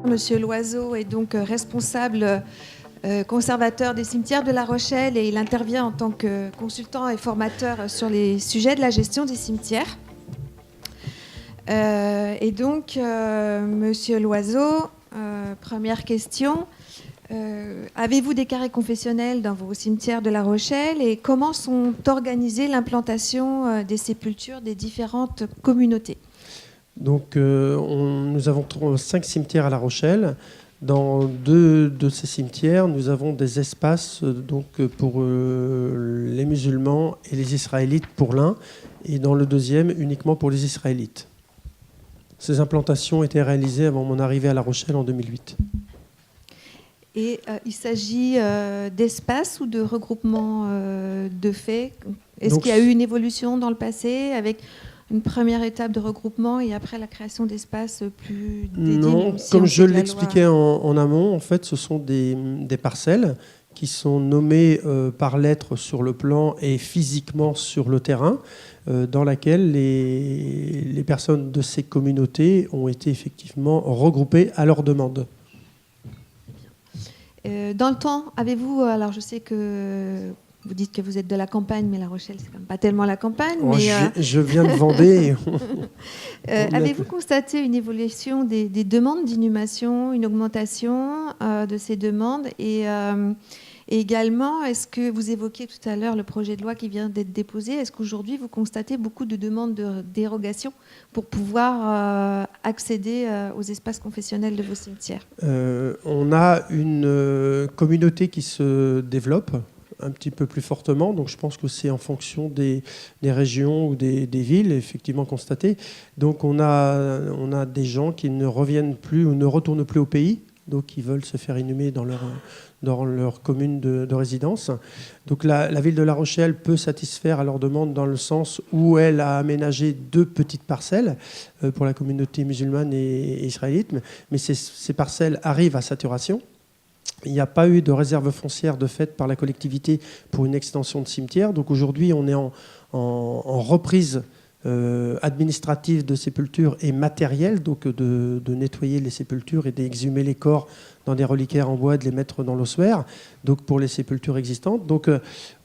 Monsieur Loiseau est donc responsable conservateur des cimetières de La Rochelle et il intervient en tant que consultant et formateur sur les sujets de la gestion des cimetières. Et donc, Monsieur Loiseau, première question. Avez-vous des carrés confessionnels dans vos cimetières de La Rochelle et comment sont organisées l'implantation des sépultures des différentes communautés? Donc, nous avons 5 cimetières à La Rochelle. Dans 2 de ces cimetières, nous avons des espaces pour les musulmans et les israélites pour l'un, et dans le deuxième, uniquement pour les israélites. Ces implantations étaient réalisées avant mon arrivée à La Rochelle en 2008. Et il s'agit d'espaces ou de regroupements de faits? Est-ce qu'il y a eu une évolution dans le passé avec une première étape de regroupement et après la création d'espaces plus dédiés? Non, comme je l'expliquais en amont, en fait, ce sont des parcelles qui sont nommées par lettre sur le plan et physiquement sur le terrain, dans laquelle les personnes de ces communautés ont été effectivement regroupées à leur demande. Dans le temps, avez-vous, alors je sais que vous dites que vous êtes de la campagne, mais La Rochelle, c'est quand même pas tellement la campagne. Oh, mais, je viens de Vendée. Avez-vous constaté une évolution des demandes d'inhumation, une augmentation de ces demandes et également, est-ce que vous évoquiez tout à l'heure le projet de loi qui vient d'être déposé? Est-ce qu'aujourd'hui, vous constatez beaucoup de demandes de dérogation pour pouvoir accéder aux espaces confessionnels de vos cimetières? On a une communauté qui se développe un petit peu plus fortement, donc je pense que c'est en fonction des régions ou des villes, effectivement constatées. Donc on a des gens qui ne reviennent plus ou ne retournent plus au pays, donc qui veulent se faire inhumer dans leur commune de résidence. Donc la ville de La Rochelle peut satisfaire à leur demande dans le sens où elle a aménagé 2 petites parcelles pour la communauté musulmane et israélite, mais ces parcelles arrivent à saturation. Il n'y a pas eu de réserve foncière de fait par la collectivité pour une extension de cimetière. Donc aujourd'hui, on est en reprise administrative de sépultures et matérielle, donc de nettoyer les sépultures et d'exhumer les corps dans des reliquaires en bois, de les mettre dans l'ossuaire, donc pour les sépultures existantes. Donc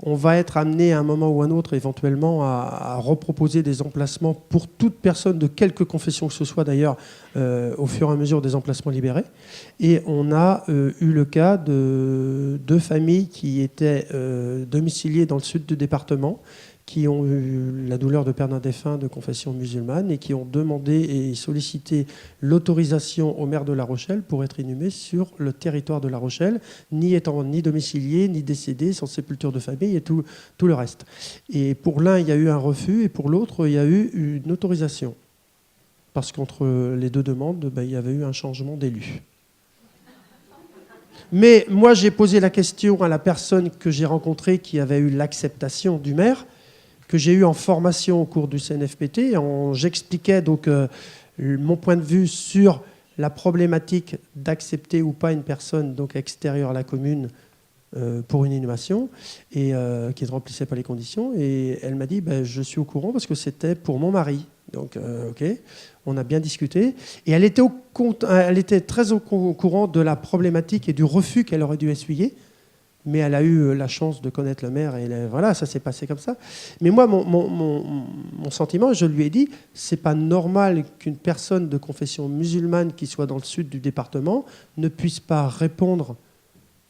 on va être amené à un moment ou à un autre éventuellement à reproposer des emplacements pour toute personne de quelque confession que ce soit d'ailleurs au fur et à mesure des emplacements libérés. Et on a eu le cas de 2 familles qui étaient domiciliées dans le sud du département, qui ont eu la douleur de perdre un défunt de confession musulmane et qui ont demandé et sollicité l'autorisation au maire de La Rochelle pour être inhumés sur le territoire de La Rochelle, ni étant ni domiciliés, ni décédés, sans sépulture de famille et tout le reste. Et pour l'un, il y a eu un refus et pour l'autre, il y a eu une autorisation. Parce qu'entre les 2 demandes, il y avait eu un changement d'élu. Mais moi, j'ai posé la question à la personne que j'ai rencontrée qui avait eu l'acceptation du maire, que j'ai eu en formation au cours du CNFPT. J'expliquais donc mon point de vue sur la problématique d'accepter ou pas une personne donc extérieure à la commune pour une inhumation et qui ne remplissait pas les conditions. Et elle m'a dit je suis au courant parce que c'était pour mon mari. Donc, ok, on a bien discuté. Et elle était très au courant de la problématique et du refus qu'elle aurait dû essuyer. Mais elle a eu la chance de connaître le maire et voilà, ça s'est passé comme ça. Mais moi, mon sentiment, je lui ai dit, c'est pas normal qu'une personne de confession musulmane qui soit dans le sud du département ne puisse pas répondre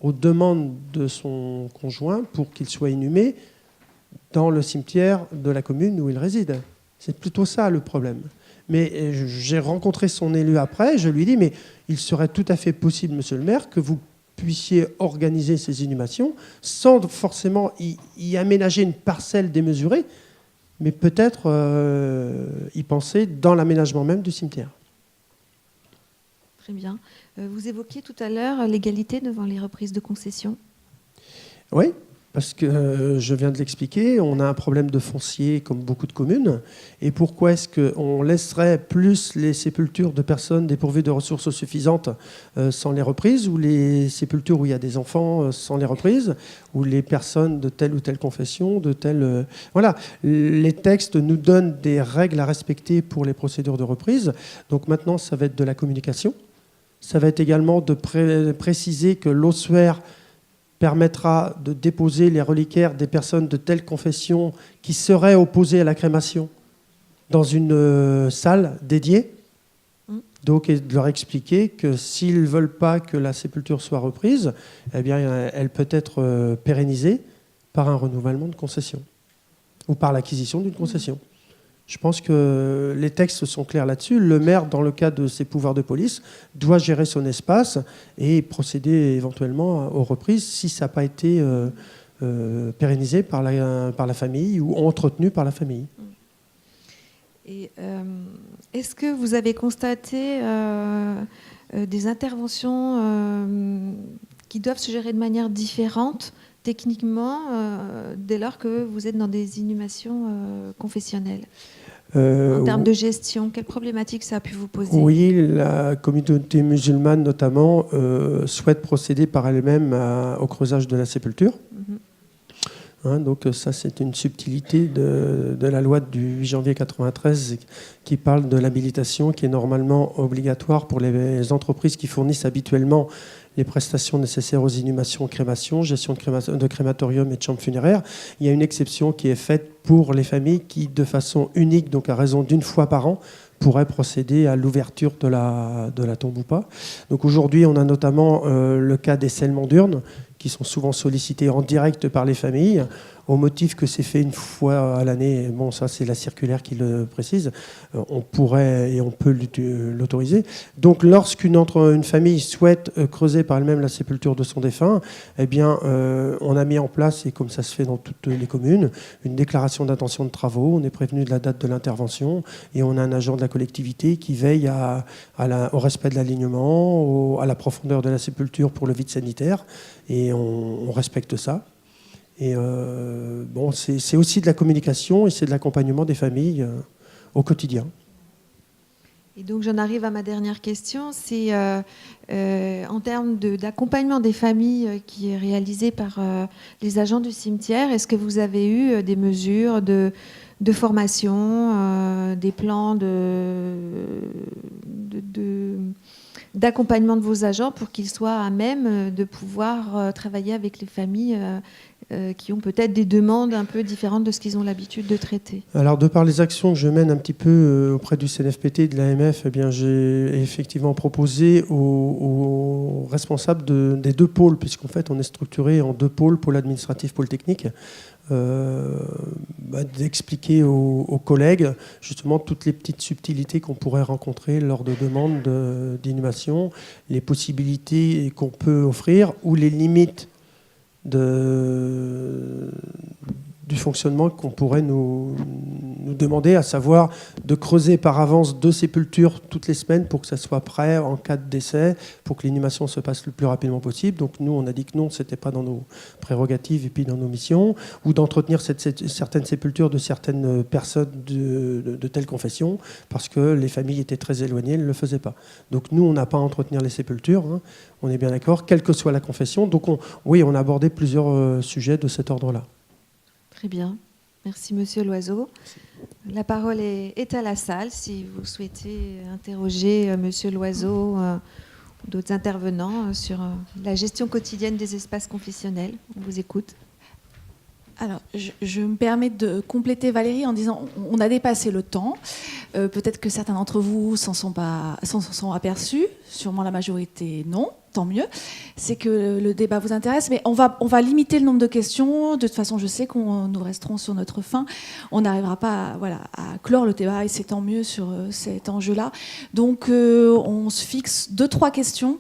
aux demandes de son conjoint pour qu'il soit inhumé dans le cimetière de la commune où il réside. C'est plutôt ça le problème. Mais j'ai rencontré son élu après, je lui ai dit, mais il serait tout à fait possible, monsieur le maire, que vous puissiez organiser ces inhumations sans forcément y aménager une parcelle démesurée, mais peut-être y penser dans l'aménagement même du cimetière. Très bien. Vous évoquiez tout à l'heure l'égalité devant les reprises de concession. Oui, parce que je viens de l'expliquer, on a un problème de foncier comme beaucoup de communes. Et pourquoi est-ce qu'on laisserait plus les sépultures de personnes dépourvues de ressources suffisantes sans les reprises, ou les sépultures où il y a des enfants sans les reprises, ou les personnes de telle ou telle confession, de telle... Voilà, les textes nous donnent des règles à respecter pour les procédures de reprise. Donc maintenant, ça va être de la communication. Ça va être également de préciser que l'ossuaire permettra de déposer les reliquaires des personnes de telle confession qui seraient opposées à la crémation dans une salle dédiée. Donc, et de leur expliquer que s'ils ne veulent pas que la sépulture soit reprise, eh bien, elle peut être pérennisée par un renouvellement de concession ou par l'acquisition d'une concession. Je pense que les textes sont clairs là-dessus. Le maire, dans le cadre de ses pouvoirs de police, doit gérer son espace et procéder éventuellement aux reprises si ça n'a pas été pérennisé par la famille ou entretenu par la famille. Et est-ce que vous avez constaté des interventions qui doivent se gérer de manière différente techniquement dès lors que vous êtes dans des inhumations confessionnelles en termes de gestion, quelles problématiques ça a pu vous poser? Oui, la communauté musulmane notamment souhaite procéder par elle-même au creusage de la sépulture. Donc ça, c'est une subtilité de la loi du 8 janvier 1993 qui parle de l'habilitation qui est normalement obligatoire pour les entreprises qui fournissent habituellement les prestations nécessaires aux inhumations, crémations, gestion de crématorium et de chambres funéraires. Il y a une exception qui est faite pour les familles qui, de façon unique, donc à raison d'une fois par an, pourraient procéder à l'ouverture de la tombe ou pas. Donc aujourd'hui, on a notamment le cas des scellements d'urnes qui sont souvent sollicités en direct par les familles, au motif que c'est fait une fois à l'année. Bon, ça, c'est la circulaire qui le précise. On pourrait et on peut l'autoriser. Donc, lorsqu'une famille souhaite creuser par elle-même la sépulture de son défunt, eh bien, on a mis en place, et comme ça se fait dans toutes les communes, une déclaration d'intention de travaux. On est prévenu de la date de l'intervention et on a un agent de la collectivité qui veille au respect de l'alignement, à la profondeur de la sépulture pour le vide sanitaire. Et on respecte ça. Et bon, c'est aussi de la communication et c'est de l'accompagnement des familles au quotidien. Et donc j'en arrive à ma dernière question, c'est en termes d'accompagnement des familles qui est réalisé par les agents du cimetière, est-ce que vous avez eu des mesures de formation, des plans d'accompagnement de vos agents pour qu'ils soient à même de pouvoir travailler avec les familles qui ont peut-être des demandes un peu différentes de ce qu'ils ont l'habitude de traiter? Alors, de par les actions que je mène un petit peu auprès du CNFPT et de l'AMF, eh bien, j'ai effectivement proposé aux responsables des deux pôles, puisqu'en fait, on est structuré en deux pôles, pôle administratif, pôle technique, d'expliquer aux collègues justement toutes les petites subtilités qu'on pourrait rencontrer lors de demandes d'inhumation, les possibilités qu'on peut offrir ou les limites du fonctionnement qu'on pourrait nous demander, à savoir de creuser par avance 2 sépultures toutes les semaines pour que ça soit prêt en cas de décès, pour que l'inhumation se passe le plus rapidement possible. Donc nous, on a dit que non, ce n'était pas dans nos prérogatives et puis dans nos missions, ou d'entretenir certaines sépultures de certaines personnes de telle confession, parce que les familles étaient très éloignées, elles ne le faisaient pas. Donc nous, on n'a pas à entretenir les sépultures, hein, on est bien d'accord, quelle que soit la confession. Donc on a abordé plusieurs sujets de cet ordre-là. Très bien. Merci, Monsieur Loiseau. La parole est à la salle. Si vous souhaitez interroger Monsieur Loiseau ou d'autres intervenants sur la gestion quotidienne des espaces confessionnels, on vous écoute. Alors, je me permets de compléter Valérie en disant on a dépassé le temps. Peut-être que certains d'entre vous s'en sont aperçus. Sûrement la majorité non. Tant mieux, c'est que le débat vous intéresse, mais on va limiter le nombre de questions. De toute façon, je sais qu'on nous resterons sur notre faim. On n'arrivera pas à clore le débat, et c'est tant mieux sur cet enjeu-là. Donc, on se fixe 2-3 questions,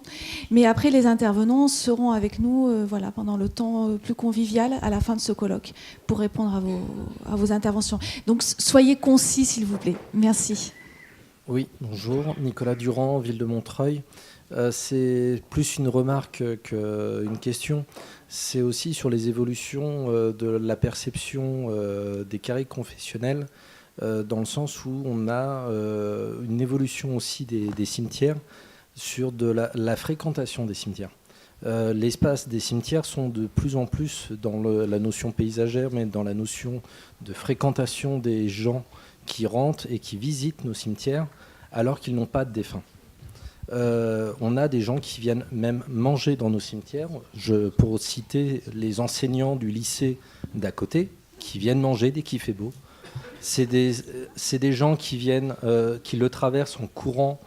mais après, les intervenants seront avec nous pendant le temps plus convivial à la fin de ce colloque pour répondre à vos interventions. Donc, soyez concis, s'il vous plaît. Merci. Oui, bonjour. Nicolas Durand, ville de Montreuil. C'est plus une remarque qu'une question. C'est aussi sur les évolutions de la perception des carrés confessionnels, dans le sens où on a une évolution aussi des cimetières sur de la fréquentation des cimetières. L'espace des cimetières sont de plus en plus dans la notion paysagère, mais dans la notion de fréquentation des gens qui rentrent et qui visitent nos cimetières alors qu'ils n'ont pas de défunts. On a des gens qui viennent même manger dans nos cimetières. Pour citer les enseignants du lycée d'à côté, qui viennent manger dès qu'il fait beau. C'est des gens qui viennent, qui le traversent en courant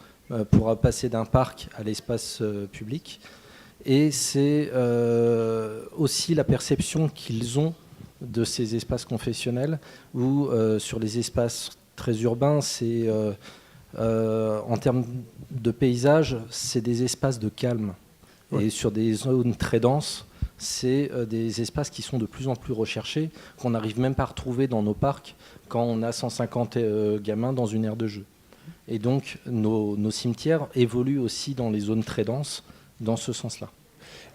pour passer d'un parc à l'espace public. Et c'est aussi la perception qu'ils ont de ces espaces confessionnels, où sur les espaces très urbains, c'est en termes de paysage, c'est des espaces de calme. Ouais. Et sur des zones très denses, c'est des espaces qui sont de plus en plus recherchés, qu'on n'arrive même pas à retrouver dans nos parcs quand on a 150 gamins dans une aire de jeu. Et donc nos cimetières évoluent aussi dans les zones très denses, dans ce sens-là.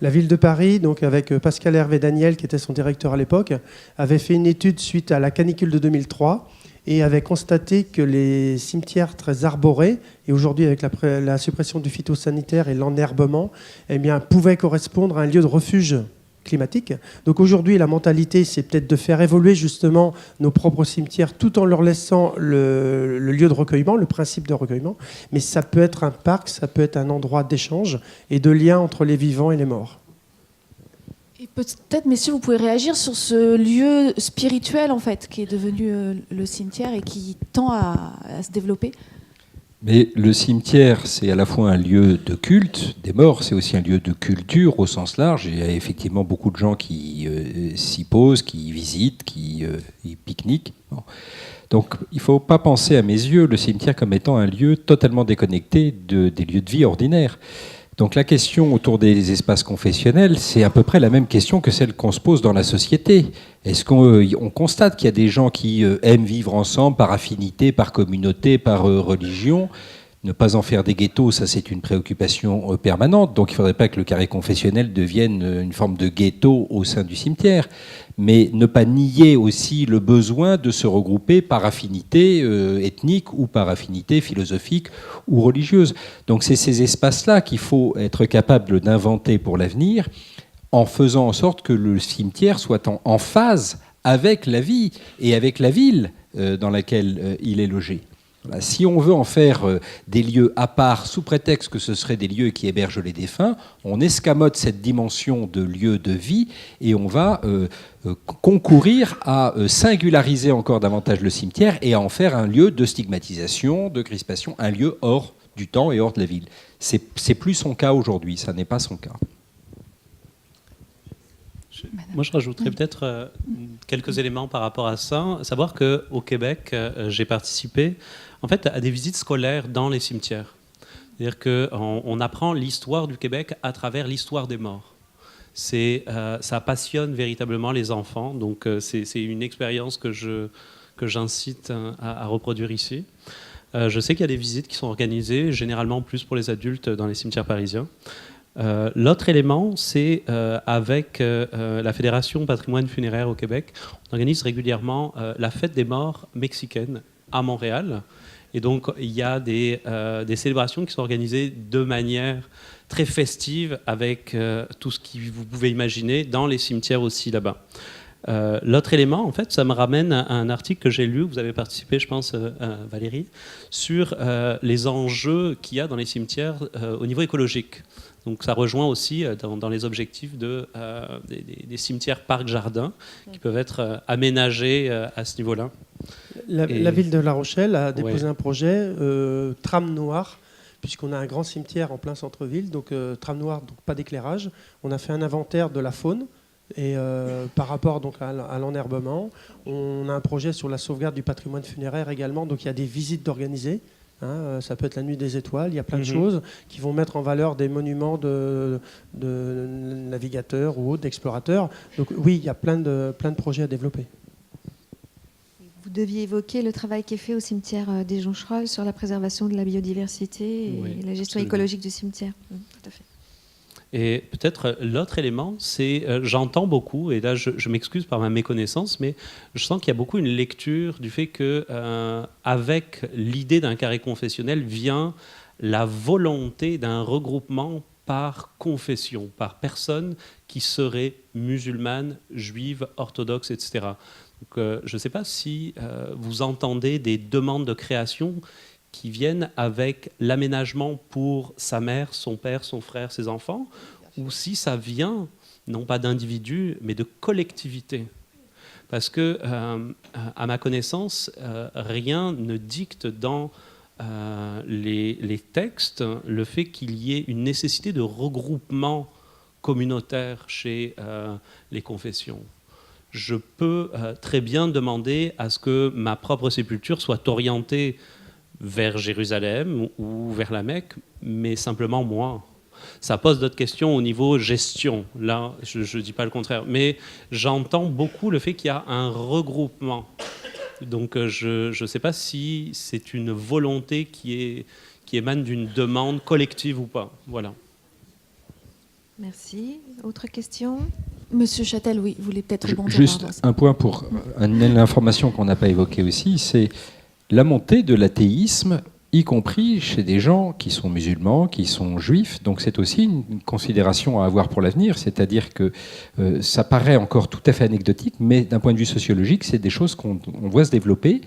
La ville de Paris, donc avec Pascal Hervé Daniel, qui était son directeur à l'époque, avait fait une étude suite à la canicule de 2003 et avait constaté que les cimetières très arborés, et aujourd'hui avec la suppression du phytosanitaire et l'enherbement, eh bien, pouvaient correspondre à un lieu de refuge climatique. Donc aujourd'hui, la mentalité, c'est peut-être de faire évoluer justement nos propres cimetières tout en leur laissant le lieu de recueillement, le principe de recueillement. Mais ça peut être un parc, ça peut être un endroit d'échange et de lien entre les vivants et les morts. Et peut-être, messieurs, vous pouvez réagir sur ce lieu spirituel, en fait, qui est devenu le cimetière et qui tend à se développer. Mais le cimetière, c'est à la fois un lieu de culte des morts, c'est aussi un lieu de culture au sens large. Il y a effectivement beaucoup de gens qui s'y posent, qui y visitent, qui y pique-niquent. Bon. Donc il ne faut pas penser, à mes yeux, le cimetière comme étant un lieu totalement déconnecté des lieux de vie ordinaires. Donc la question autour des espaces confessionnels, c'est à peu près la même question que celle qu'on se pose dans la société. Est-ce qu'on constate qu'il y a des gens qui aiment vivre ensemble par affinité, par communauté, par religion ? Ne pas en faire des ghettos, ça c'est une préoccupation permanente. Donc il ne faudrait pas que le carré confessionnel devienne une forme de ghetto au sein du cimetière. Mais ne pas nier aussi le besoin de se regrouper par affinité ethnique ou par affinité philosophique ou religieuse. Donc c'est ces espaces-là qu'il faut être capable d'inventer pour l'avenir, en faisant en sorte que le cimetière soit en phase avec la vie et avec la ville dans laquelle il est logé. Voilà. Si on veut en faire des lieux à part, sous prétexte que ce seraient des lieux qui hébergent les défunts, on escamote cette dimension de lieu de vie et on va concourir à singulariser encore davantage le cimetière et à en faire un lieu de stigmatisation, de crispation, un lieu hors du temps et hors de la ville. C'est plus son cas aujourd'hui, ça n'est pas son cas. Moi, je rajouterais peut-être quelques éléments par rapport à ça. Savoir qu'au Québec, j'ai participé en fait, à des visites scolaires dans les cimetières. C'est-à-dire qu'on apprend l'histoire du Québec à travers l'histoire des morts. Ça passionne véritablement les enfants. Donc, c'est une expérience que j'incite à reproduire ici. Je sais qu'il y a des visites qui sont organisées, généralement plus pour les adultes dans les cimetières parisiens. L'autre élément, c'est avec la Fédération Patrimoine Funéraire au Québec, on organise régulièrement la fête des morts mexicaine à Montréal. Et donc, il y a des célébrations qui sont organisées de manière très festive avec tout ce que vous pouvez imaginer dans les cimetières aussi là-bas. L'autre élément, en fait, ça me ramène à un article que j'ai lu, vous avez participé, je pense, Valérie, sur les enjeux qu'il y a dans les cimetières au niveau écologique. Donc ça rejoint aussi dans les objectifs des cimetières parcs-jardins qui peuvent être aménagés à ce niveau-là. La ville de La Rochelle a déposé un projet tram noir, puisqu'on a un grand cimetière en plein centre-ville, donc tram noir, donc pas d'éclairage. On a fait un inventaire de la faune et par rapport donc à l'enherbement. On a un projet sur la sauvegarde du patrimoine funéraire également, donc il y a des visites d'organiser. Ça peut être la nuit des étoiles, il y a plein de choses qui vont mettre en valeur des monuments de navigateurs ou autres, d'explorateurs. Donc oui, il y a plein de projets à développer. Vous deviez évoquer le travail qui est fait au cimetière des Joncherolles sur la préservation de la biodiversité et la gestion écologique du cimetière. Tout à fait. Et peut-être l'autre élément, c'est, j'entends beaucoup, et là je m'excuse par ma méconnaissance, mais je sens qu'il y a beaucoup une lecture du fait que avec l'idée d'un carré confessionnel vient la volonté d'un regroupement par confession, par personne qui serait musulmane, juive, orthodoxe, etc. Donc je ne sais pas si vous entendez des demandes de création qui viennent avec l'aménagement pour sa mère, son père, son frère, ses enfants, ou si ça vient, non pas d'individus, mais de collectivités. Parce que, à ma connaissance, rien ne dicte dans les textes le fait qu'il y ait une nécessité de regroupement communautaire chez les confessions. Je peux très bien demander à ce que ma propre sépulture soit orientée vers Jérusalem ou vers la Mecque, mais simplement moi. Ça pose d'autres questions au niveau gestion. Là, je ne dis pas le contraire. Mais j'entends beaucoup le fait qu'il y a un regroupement. Donc je ne sais pas si c'est une volonté qui émane d'une demande collective ou pas. Voilà. Merci. Autre question ? Monsieur Châtel, oui, vous voulez peut-être rebondir. Juste un point pour l'information qu'on n'a pas évoquée aussi, c'est la montée de l'athéisme, y compris chez des gens qui sont musulmans, qui sont juifs. Donc c'est aussi une considération à avoir pour l'avenir, c'est-à-dire que ça paraît encore tout à fait anecdotique, mais d'un point de vue sociologique, c'est des choses qu'on voit se développer,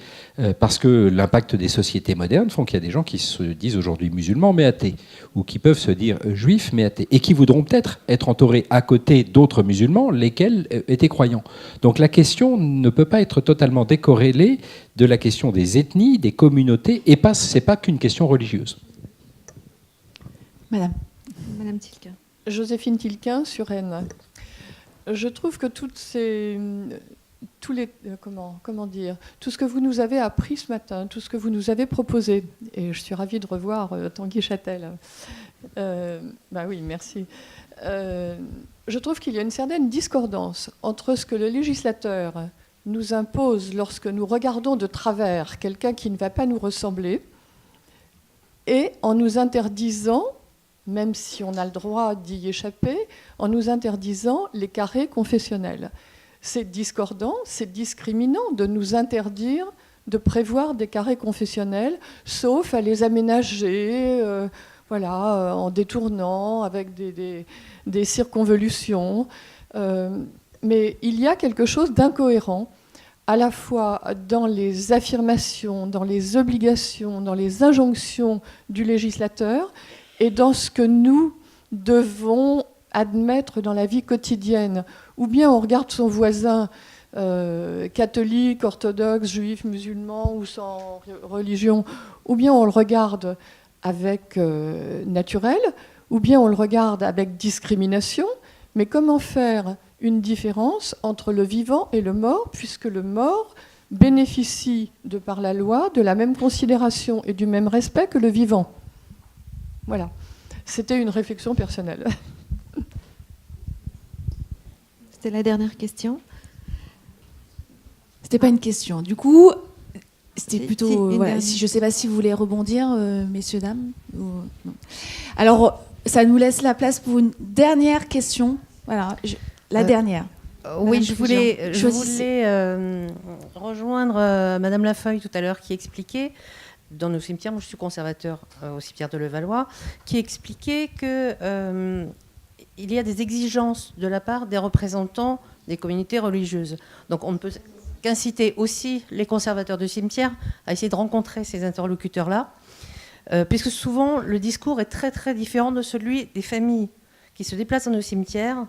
parce que l'impact des sociétés modernes font qu'il y a des gens qui se disent aujourd'hui musulmans mais athées, ou qui peuvent se dire juifs mais athées, et qui voudront peut-être être entourés à côté d'autres musulmans, lesquels étaient croyants. Donc la question ne peut pas être totalement décorrélée de la question des ethnies, des communautés, et c'est pas qu'une question religieuse. Madame Tilquin. Joséphine Tilquin sur Rennes. Je trouve que tout ce que vous nous avez appris ce matin, tout ce que vous nous avez proposé, et je suis ravie de revoir Tanguy Châtel. Oui, merci. Je trouve qu'il y a une certaine discordance entre ce que le législateur nous impose lorsque nous regardons de travers quelqu'un qui ne va pas nous ressembler, et en nous interdisant, même si on a le droit d'y échapper, en nous interdisant les carrés confessionnels. C'est discordant, c'est discriminant de nous interdire de prévoir des carrés confessionnels, sauf à les aménager en détournant, avec des circonvolutions. Mais il y a quelque chose d'incohérent, à la fois dans les affirmations, dans les obligations, dans les injonctions du législateur, et dans ce que nous devons admettre dans la vie quotidienne. Ou bien on regarde son voisin catholique, orthodoxe, juif, musulman ou sans religion, ou bien on le regarde avec naturel, ou bien on le regarde avec discrimination. Mais comment faire une différence entre le vivant et le mort, puisque le mort bénéficie, de par la loi, de la même considération et du même respect que le vivant. Voilà. C'était une réflexion personnelle. C'était la dernière question. C'était pas une question. Du coup, c'était C'est plutôt... une dernière. je ne sais pas si vous voulez rebondir, messieurs, dames. Non. Alors, ça nous laisse la place pour une dernière question. Voilà, la dernière. Oui, Madame je voulais Choisissez. rejoindre Madame Lafeuille tout à l'heure qui expliquait, dans nos cimetières, moi je suis conservateur au cimetière de Levallois, qui expliquait qu'il y a des exigences de la part des représentants des communautés religieuses. Donc on ne peut qu'inciter aussi les conservateurs de cimetières à essayer de rencontrer ces interlocuteurs-là, puisque souvent le discours est très très différent de celui des familles qui se déplacent dans nos cimetières.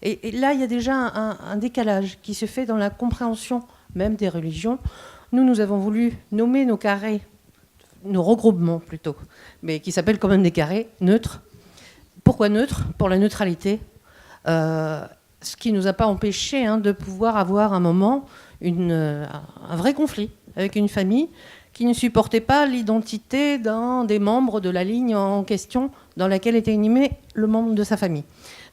Et là, il y a déjà un décalage qui se fait dans la compréhension même des religions. Nous avons voulu nommer nos carrés, nos regroupements plutôt, mais qui s'appellent quand même des carrés neutres. Pourquoi neutres ? Pour la neutralité. Ce qui ne nous a pas empêché de pouvoir avoir un moment un vrai conflit avec une famille qui ne supportait pas l'identité d'un des membres de la ligne en question dans laquelle était inhumé le membre de sa famille.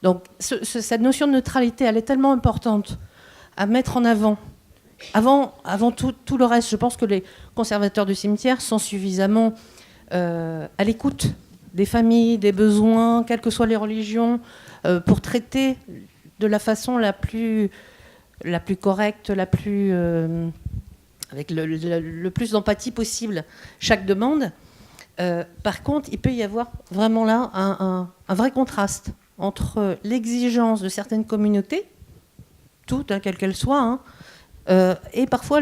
Donc cette notion de neutralité, elle est tellement importante à mettre en avant. Avant tout le reste, je pense que les conservateurs du cimetière sont suffisamment à l'écoute des familles, des besoins, quelles que soient les religions, pour traiter de la façon la plus correcte, avec le plus d'empathie possible chaque demande. Par contre, il peut y avoir vraiment là un vrai contraste entre l'exigence de certaines communautés, toutes, quelles qu'elles soient, et parfois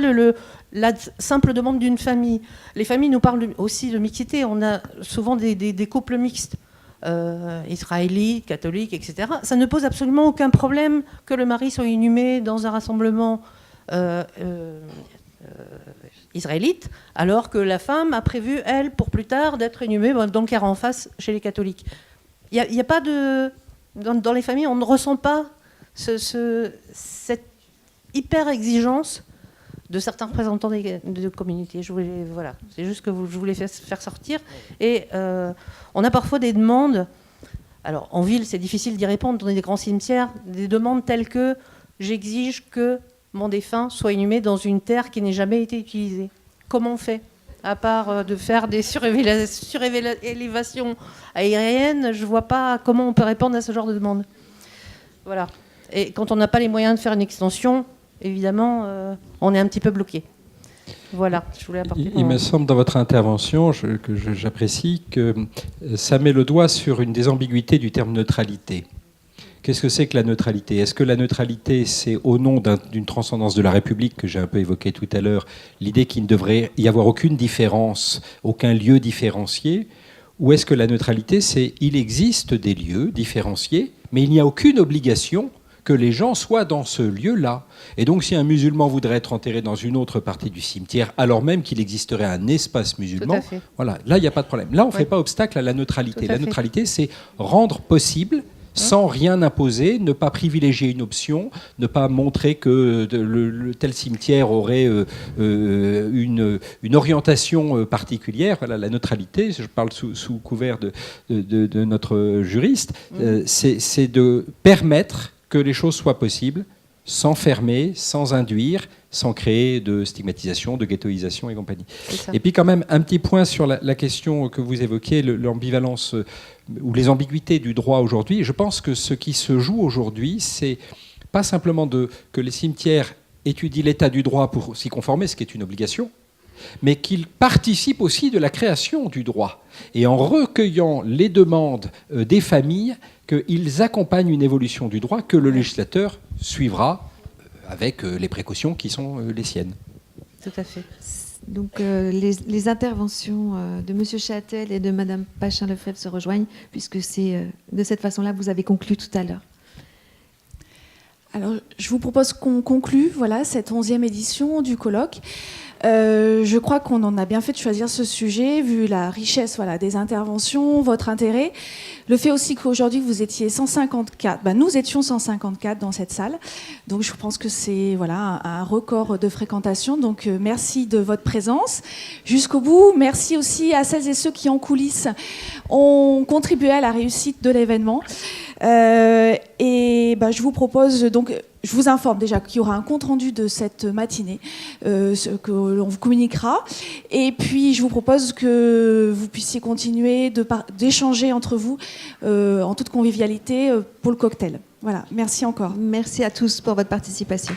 la simple demande d'une famille. Les familles nous parlent aussi de mixité. On a souvent des couples mixtes, israélites, catholiques, etc. Ça ne pose absolument aucun problème que le mari soit inhumé dans un rassemblement israélite, alors que la femme a prévu, elle, pour plus tard, d'être inhumée dans le Caire en face chez les catholiques. Il y a pas de... Dans les familles, on ne ressent pas cette hyper-exigence de certains représentants de communautés. Voilà. C'est juste que je voulais faire sortir. Et on a parfois des demandes. Alors, en ville, c'est difficile d'y répondre. Dans des grands cimetières, des demandes telles que « j'exige que mon défunt soit inhumé dans une terre qui n'ait jamais été utilisée ». Comment on fait ? À part de faire des surélévations aériennes, je ne vois pas comment on peut répondre à ce genre de demande. Voilà. Et quand on n'a pas les moyens de faire une extension, évidemment, on est un petit peu bloqué. Voilà, je voulais apporter. Il me semble dans votre intervention que j'apprécie que ça met le doigt sur une des ambiguïtés du terme neutralité. Qu'est-ce que c'est que la neutralité ? Est-ce que la neutralité, c'est au nom d'une transcendance de la République que j'ai un peu évoquée tout à l'heure, l'idée qu'il ne devrait y avoir aucune différence, aucun lieu différencié ? Ou est-ce que la neutralité, c'est il existe des lieux différenciés, mais il n'y a aucune obligation que les gens soient dans ce lieu-là. Et donc, si un musulman voudrait être enterré dans une autre partie du cimetière, alors même qu'il existerait un espace musulman, voilà, là, il n'y a pas de problème. Là, on ne fait pas obstacle à la neutralité. La neutralité, c'est rendre possible, sans rien imposer, ne pas privilégier une option, ne pas montrer que le tel cimetière aurait une orientation particulière. Voilà, la neutralité, je parle sous couvert de notre juriste, c'est de permettre que les choses soient possibles, sans fermer, sans induire, sans créer de stigmatisation, de ghettoisation et compagnie. Et puis quand même, un petit point sur la question que vous évoquiez, l'ambivalence ou les ambiguïtés du droit aujourd'hui. Je pense que ce qui se joue aujourd'hui, c'est pas simplement que les cimetières étudient l'état du droit pour s'y conformer, ce qui est une obligation, mais qu'ils participent aussi de la création du droit. Et en recueillant les demandes des familles, qu'ils accompagnent une évolution du droit que le législateur suivra avec les précautions qui sont les siennes. Tout à fait. Donc les interventions de M. Châtel et de Mme Pachin-Lefebvre se rejoignent, puisque c'est de cette façon-là que vous avez conclu tout à l'heure. Alors, je vous propose qu'on conclue cette 11e édition du colloque. Je crois qu'on en a bien fait de choisir ce sujet, vu la richesse des interventions, votre intérêt. Le fait aussi qu'aujourd'hui, vous étiez 154, nous étions 154 dans cette salle. Donc, je pense que c'est un record de fréquentation. Donc, merci de votre présence jusqu'au bout. Merci aussi à celles et ceux qui, en coulisses, ont contribué à la réussite de l'événement. Je vous propose donc... Je vous informe déjà qu'il y aura un compte-rendu de cette matinée que l'on vous communiquera. Et puis, je vous propose que vous puissiez continuer d'échanger entre vous en toute convivialité pour le cocktail. Voilà, merci encore. Merci à tous pour votre participation.